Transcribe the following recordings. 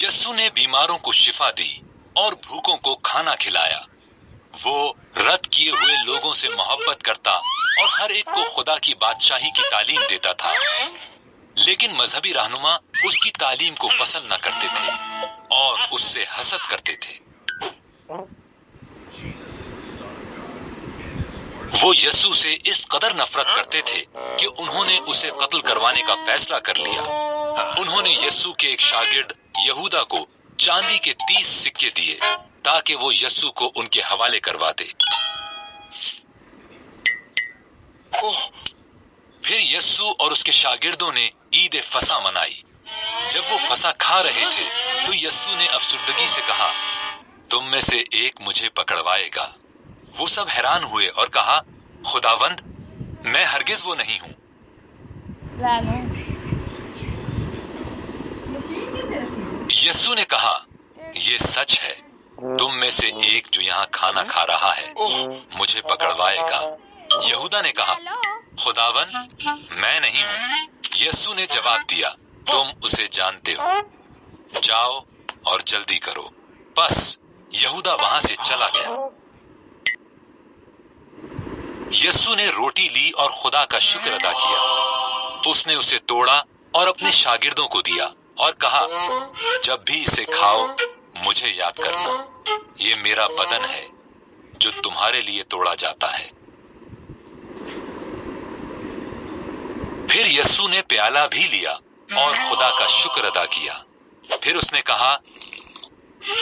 यस्सु ने बीमारों को शिफा दी और भूखों को खाना खिलाया। वो रद्द किए हुए लोगों से मोहब्बत करता और हर एक को खुदा की बादशाही की तालीम देता था। लेकिन मजहबी रहनुमा उसकी तालीम को पसंद न करते थे और उससे हसद करते थे। वो यस्सु से इस कदर नफरत करते थे कि उन्होंने उसे कत्ल करवाने का फैसला कर लिया। उन्होंने यस्सु के एक शागिर्द यहूदा को चांदी के 30 सिक्के दिए ताकि वो यस्सु को उनके हवाले करवा दे। फिर यस्सु और उसके शागिर्दों ने ईद फसा मनाई। जब वो फसा खा रहे थे तो यस्सु ने अफसुर्दगी से कहा, तुम में से एक मुझे पकड़वाएगा। वो सब हैरान हुए और कहा, खुदावंद, मैं हरगिज वो नहीं हूं। यस्सु ने कहा, ये सच है, तुम में से एक जो यहाँ खाना खा रहा है मुझे पकड़वाएगा। यहूदा ने कहा, खुदावंद, मैं नहीं हूं। यस्सु ने जवाब दिया, तुम उसे जानते हो, जाओ और जल्दी करो। बस यहूदा वहां से चला गया। यस्सु ने रोटी ली और खुदा का शुक्र अदा किया। उसने उसे तोड़ा और अपने शागिर्दों को दिया और कहा, जब भी इसे खाओ मुझे याद करना, ये मेरा बदन है जो तुम्हारे लिए तोड़ा जाता है। फिर यस्सु ने प्याला भी लिया और खुदा का शुक्र अदा किया। फिर उसने कहा,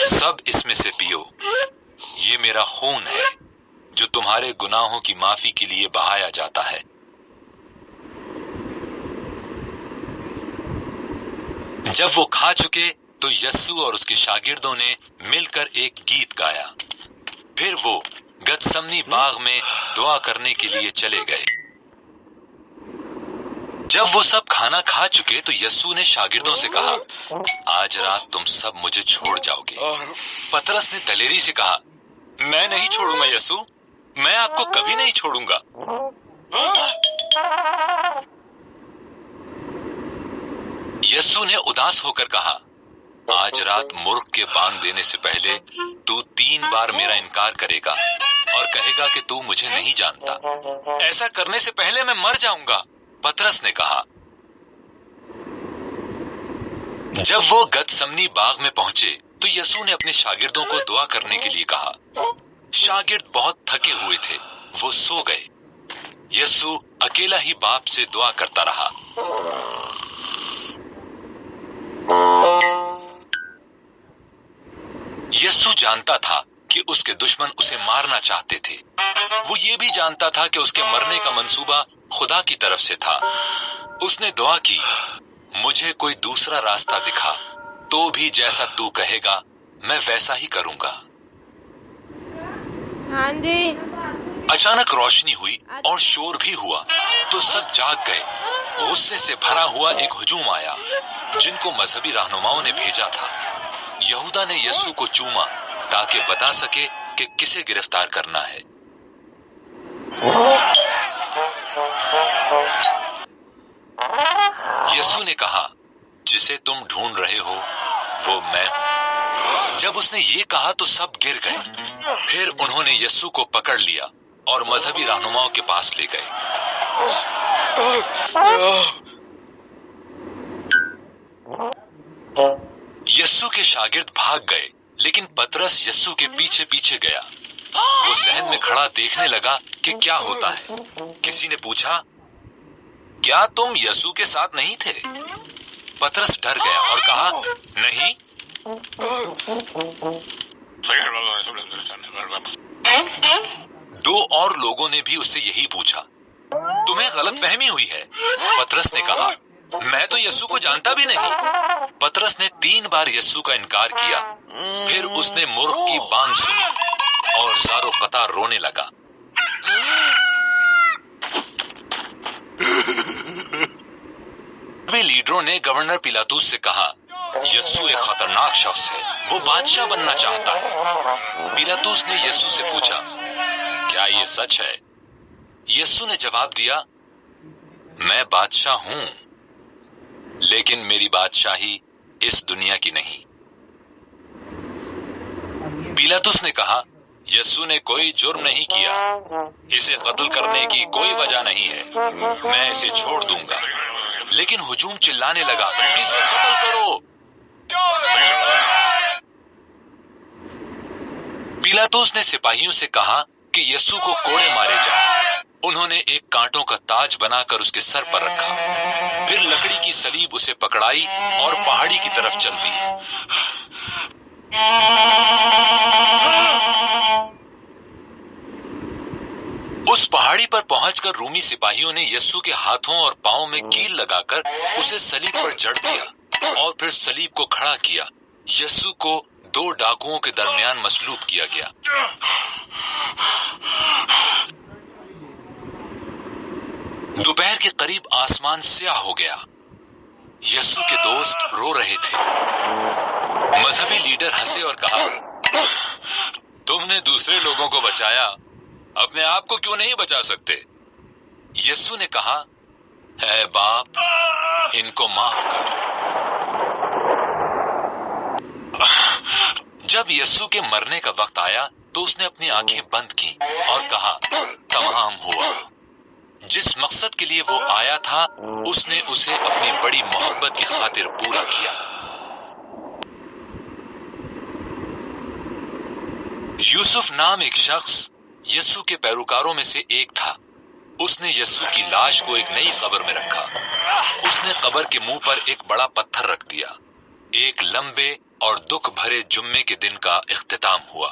सब इसमें से पियो, ये मेरा खून है जो तुम्हारे गुनाहों की माफी के लिए बहाया जाता है। जब वो खा चुके तो यस्सु और उसके शागिर्दों ने मिलकर एक गीत गाया। फिर वो गतसमनी बाग में दुआ करने के लिए चले गए। जब वो सब खाना खा चुके तो यस्सु ने शागिर्दों से कहा, आज रात तुम सब मुझे छोड़ जाओगे। पतरस ने दलेरी से कहा, मैं नहीं छोड़ूंगा यस्सु, मैं आपको कभी नहीं छोड़ूंगा। यस्सु ने उदास होकर कहा, आज रात मुर्ग के बांग देने से पहले तू 3 बार मेरा इनकार करेगा और कहेगा कि तू मुझे नहीं जानता। ऐसा करने से पहले मैं मर जाऊंगा, पतरस ने कहा। जब वो गतसमनी बाग में पहुंचे तो यस्सु ने अपने शागिर्दों को दुआ करने के लिए कहा। शागिर्द बहुत थके हुए थे, वो सो गए। यस्सु अकेला ही बाप से दुआ करता रहा। यस्सु जानता था कि उसके दुश्मन उसे मारना चाहते थे। वो ये भी जानता था कि उसके मरने का मंसूबा खुदा की तरफ से था। उसने दुआ की, मुझे कोई दूसरा रास्ता दिखा तो भी जैसा तू कहेगा मैं वैसा ही करूंगा। हाँ जी। अचानक रोशनी हुई और शोर भी हुआ तो सब जाग गए। गुस्से से भरा हुआ एक हुजूम आया जिनको मजहबी रहनुमाओं ने भेजा था। यहूदा ने यस्सु को चूमा ताकि बता सके कि किसे गिरफ्तार करना है। यस्सु ने कहा, जिसे तुम ढूंढ रहे हो वो मैं हूं। जब उसने ये कहा तो सब गिर गए। फिर उन्होंने यस्सु को पकड़ लिया और मजहबी रहनुमाओं के पास ले गए। यस्सु के शागिर्द भाग गए, लेकिन पतरस यस्सु के पीछे पीछे गया। वो सहन में खड़ा देखने लगा कि क्या होता है। किसी ने पूछा, क्या तुम यस्सु के साथ नहीं थे? पतरस डर गया और कहा, नहीं। दो और लोगों ने भी उससे यही पूछा, तुम्हें गलतफहमी हुई है? पतरस ने कहा, मैं तो यस्सु को जानता भी नहीं। पतरस ने 3 बार यस्सु का इनकार किया। फिर उसने मुर्ग की बांग सुनी और ज़ारो कतार रोने लगा। वे लीडरों ने गवर्नर पिलातुस से कहा, यस्सु एक खतरनाक शख्स है, वो बादशाह बनना चाहता है। पिलातुस ने यस्सु से पूछा, क्या ये सच है? यस्सु ने जवाब दिया, मैं बादशाह हूं, लेकिन मेरी बादशाही इस दुनिया की नहीं। पिलातुस ने कहा, यस्सु ने कोई जुर्म नहीं किया, इसे कत्ल करने की कोई वजह नहीं है, मैं इसे छोड़ दूंगा। लेकिन हुजूम चिल्लाने लगा, इसे कत्ल करो। पिलातुस ने सिपाहियों से कहा कि यस्सु को कोड़े मारे जाएं। उन्होंने एक कांटों का ताज बनाकर उसके सर पर रखा, फिर लकड़ी की सलीब उसे पकड़ाई और पहाड़ी की तरफ चल दी। उस पहाड़ी पर पहुंचकर रूमी सिपाहियों ने यस्सु के हाथों और पांवों में कील लगाकर उसे सलीब पर जड़ दिया और फिर सलीब को खड़ा किया। यस्सु को 2 डाकुओं के दरमियान मसलूब किया गया। दोपहर के करीब आसमान स्याह हो गया। यस्सु के दोस्त रो रहे थे। मजहबी लीडर हंसे और कहा, तुमने दूसरे लोगों को बचाया, अपने आप को क्यों नहीं बचा सकते? यस्सु ने कहा, ऐ बाप, इनको माफ कर। जब यस्सु के मरने का वक्त आया तो उसने अपनी आंखें बंद की और कहा, तमाम हुआ। जिस मकसद के लिए वो आया था, उसने उसे अपनी बड़ी मोहब्बत की खातिर पूरा किया। यूसुफ नाम एक शख्स यस्सु के पैरोकारों में से एक था। उसने यस्सु की लाश को एक नई कब्र में रखा। उसने कब्र के मुंह पर एक बड़ा पत्थर रख दिया। एक लंबे और दुख भरे जुम्मे के दिन का इख्तिताम हुआ।